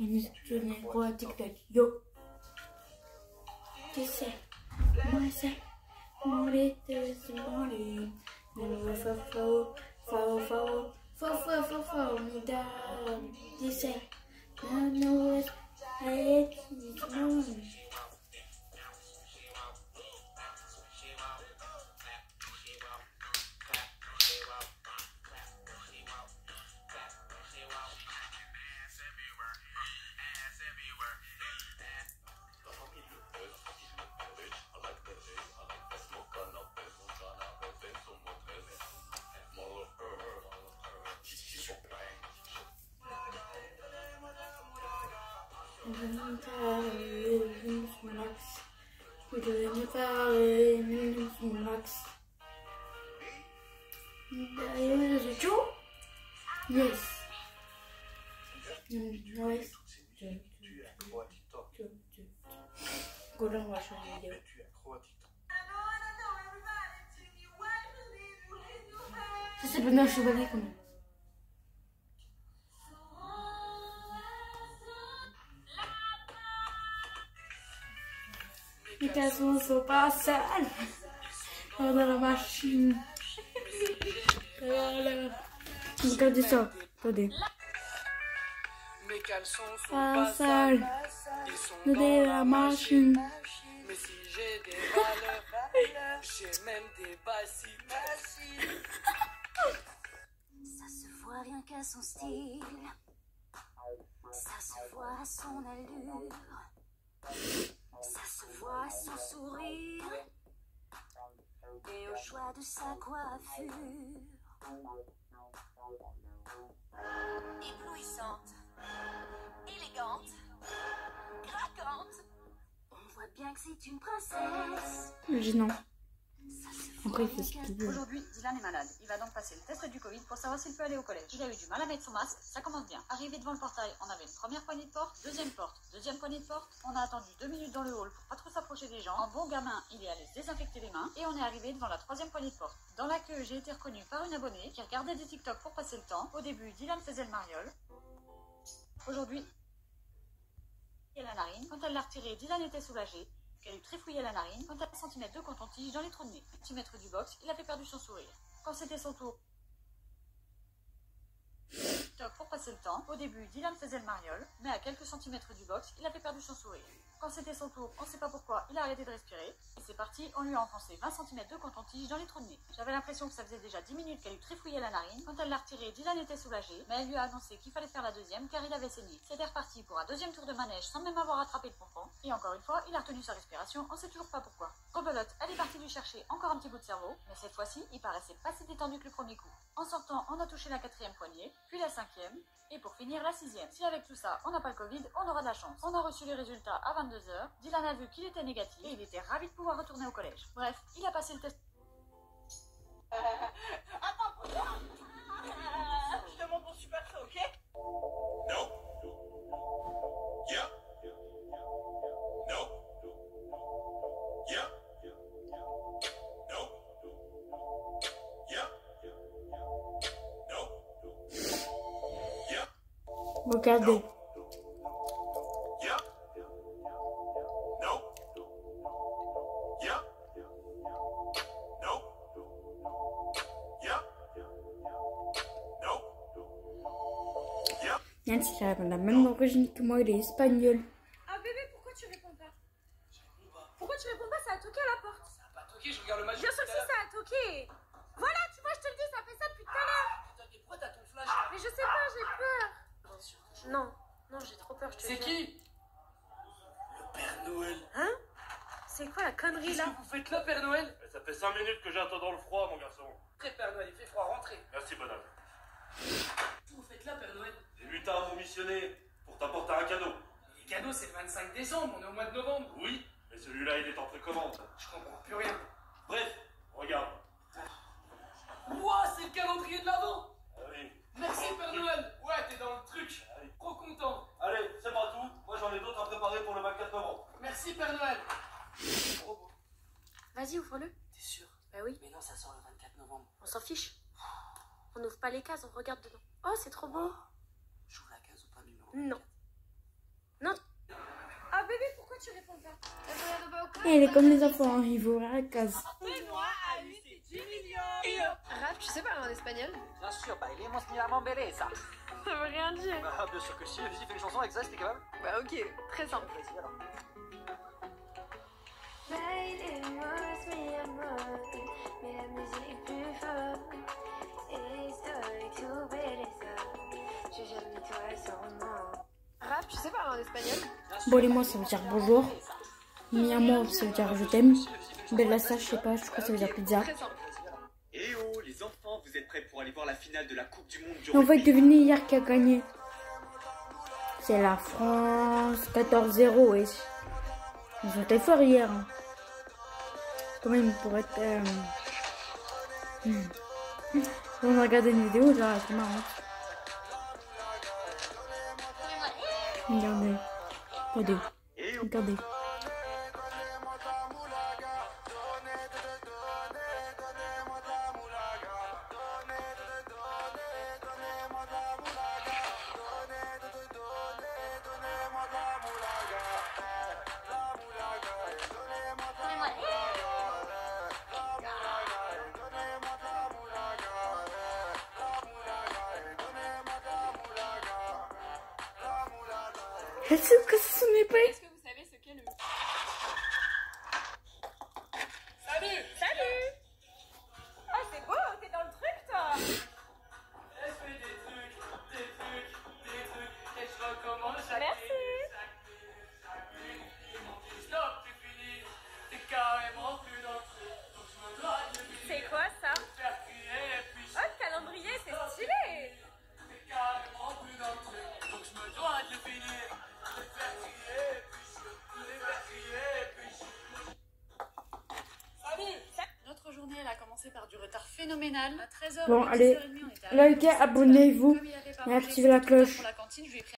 On est tourné pour un TikTok. Yo. Tu sais, moi c'est mon été, c'est mon lit. Faux, me down. Tu sais, I know it, I hate it, Yes. Nice. Go down watch my video. Ça c'est Benoît Chevalier quand même. Les cassons sont pas sales. On est dans la machine. Regardez ça. Attendez. Mes caleçons sont Pas sales. ils sont On est dans la machine. Mais si j'ai des valeurs, j'ai même des bassines. Ça se voit rien qu'à son style, ça se voit à son allure, ça se voit à son sourire et au choix de sa coiffure. Éblouissante, élégante, craquante, on voit bien que c'est une princesse. J'ai non. Ça se Après, voit il fait ce rien qu'il qu'à veut. Aujourd'hui, Dylan est malade. Il va donc passer le test du Covid pour savoir s'il peut aller au collège. Il a eu du mal à mettre son masque, ça commence bien. Arrivé devant le portail, on avait une première poignée de porte, deuxième poignée de porte. On a attendu 2 minutes dans le hall pour pas trop s'approcher des gens. En bon gamin, il est allé se désinfecter les mains et on est arrivé devant la troisième poignée de porte. Dans la queue, j'ai été reconnue par une abonnée qui regardait des TikTok pour passer le temps. Au début, Dylan faisait le mariole. Aujourd'hui, il a la narine. Quand elle l'a retiré, Dylan était soulagé. Elle lui trifouillait la narine. Quand elle a un centimètre de coton-tige dans les trous de nez. Centimètre du box, il avait perdu son sourire. Quand c'était son tour pour passer le temps, au début, Dylan faisait le mariole, mais à quelques centimètres du box, il avait perdu son sourire. Quand c'était son tour, on ne sait pas pourquoi, il a arrêté de respirer. Et c'est parti, on lui a enfoncé 20 cm de coton-tige dans les trous de nez. J'avais l'impression que ça faisait déjà 10 minutes qu'elle lui trifouillait la narine. Quand elle l'a retiré, Dylan était soulagé, mais elle lui a annoncé qu'il fallait faire la deuxième car il avait saigné. C'était reparti pour un deuxième tour de manège sans même avoir attrapé le pompon. Et encore une fois, il a retenu sa respiration, on sait toujours pas pourquoi. Rebelote, elle est partie lui chercher encore un petit bout de cerveau, mais cette fois-ci, il paraissait pas si détendu que le premier coup. En sortant, on a touché la 4e poignée, puis la 5e, et pour finir la 6e. Si avec tout ça, on n'a pas le Covid, on aura de la chance. On a reçu les résultats à 22 h. Dylan a vu qu'il était négatif et il était ravi de pouvoir retourner au collège. Bref, il a passé le test. Attends, je demande mon super trait, ok? No. Yeah. No. Yeah. No. Yeah. No. Yeah. Regardez. Yeah. No. Yeah. No. Yeah. No. Yeah. Yann, il a la même origine que moi, il est espagnol. Ah bébé, pourquoi tu réponds pas? Pourquoi tu réponds pas? Ça a toqué à la porte. Ça a pas toqué, je regarde le match. Bien sûr que si, ça a toqué. Voilà, tu vois, je te le dis, ça fait ça depuis tout à l'heure. Putain, mais pourquoi t'as ton flash là? Mais je sais pas, j'ai peur. Non, non, j'ai trop peur, je te C'est jure. qui? Le Père Noël. Hein? C'est quoi la connerie Qu'est-ce là? que vous faites là, Père Noël? Ça fait 5 minutes que j'attends dans le froid, mon garçon. Rentrez, Père Noël, il fait froid, rentrez. Merci, bonhomme. Qu'est-ce que vous faites là, Père Noël? Les lutins m'ont missionné pour t'apporter un cadeau. Les cadeaux, c'est le 25 décembre, on est au mois de novembre. Oui, mais celui-là, il est en précommande. Je comprends plus rien. Bref, regarde. Ouah, c'est le calendrier de l'Avent. Ah oui. Merci, Père Noël. Ouais, t'es dans le truc. Trop content. Allez, c'est pas tout. Moi, j'en ai d'autres à préparer pour le 24 novembre. Merci, Père Noël. Trop beau. Vas-y, ouvre-le. T'es sûr? Bah oui, Mais non, ça sort le 24 novembre. on s'en fiche. On n'ouvre pas les cases, on regarde dedans. Oh, c'est trop beau. J'ouvre la case ou pas numéro Non. 24? Et elle est comme les enfants, hein, ils vont à la case. Raph, tu sais parler en espagnol? Bien sûr, bailemos mi amor belleza. Ça veut rien dire. Ah, bien sûr que si, vas-y, fais une chanson avec ça, c'était capable. Bah ok, très simple. Vas-y alors. Bailemos mi amor, mais la musique plus fort. Estoy tu belleza, je jamais toi sans moi. Raph, tu sais parler en espagnol? Bolez-moi, ça veut dire bonjour. Mi amor, ça veut dire je t'aime. Bella, ça, je sais pas, je crois que ça veut dire pizza. Très simple. Eh oh, les enfants, vous êtes prêts pour aller voir la finale de la Coupe du Monde du Et on va rugby? deviner hier qui a gagné. C'est la France 14-0, wesh. Ils ont été forts hier. Hein. Quand même, pour être... On a regardé une vidéo, genre, c'est marrant. Regardez. Regardez. Eh oh. Regardez. Est-ce que ce n'est pas... Est-ce que vous savez ce qu'est le... Salut. Ah, c'est beau, t'es dans le truc, toi. Elle fait des trucs, et je recommence chaque Merci. nuit. Ils m'ont dit stop, c'est fini, t'es carrément plus dans le truc. Donc je me dois de finir, C'est quoi, ça? faire crier, et puis Oh, le calendrier, c'est stylé. t'es carrément plus dans le truc. Donc je me dois de le finir, de faire crier, et puis de faire crier, et puis Notre journée, elle a commencé par du retard phénoménal. À 13h, Bon, allez, likez, abonnez-vous et activez la cloche. pour la cantine, je lui ai pris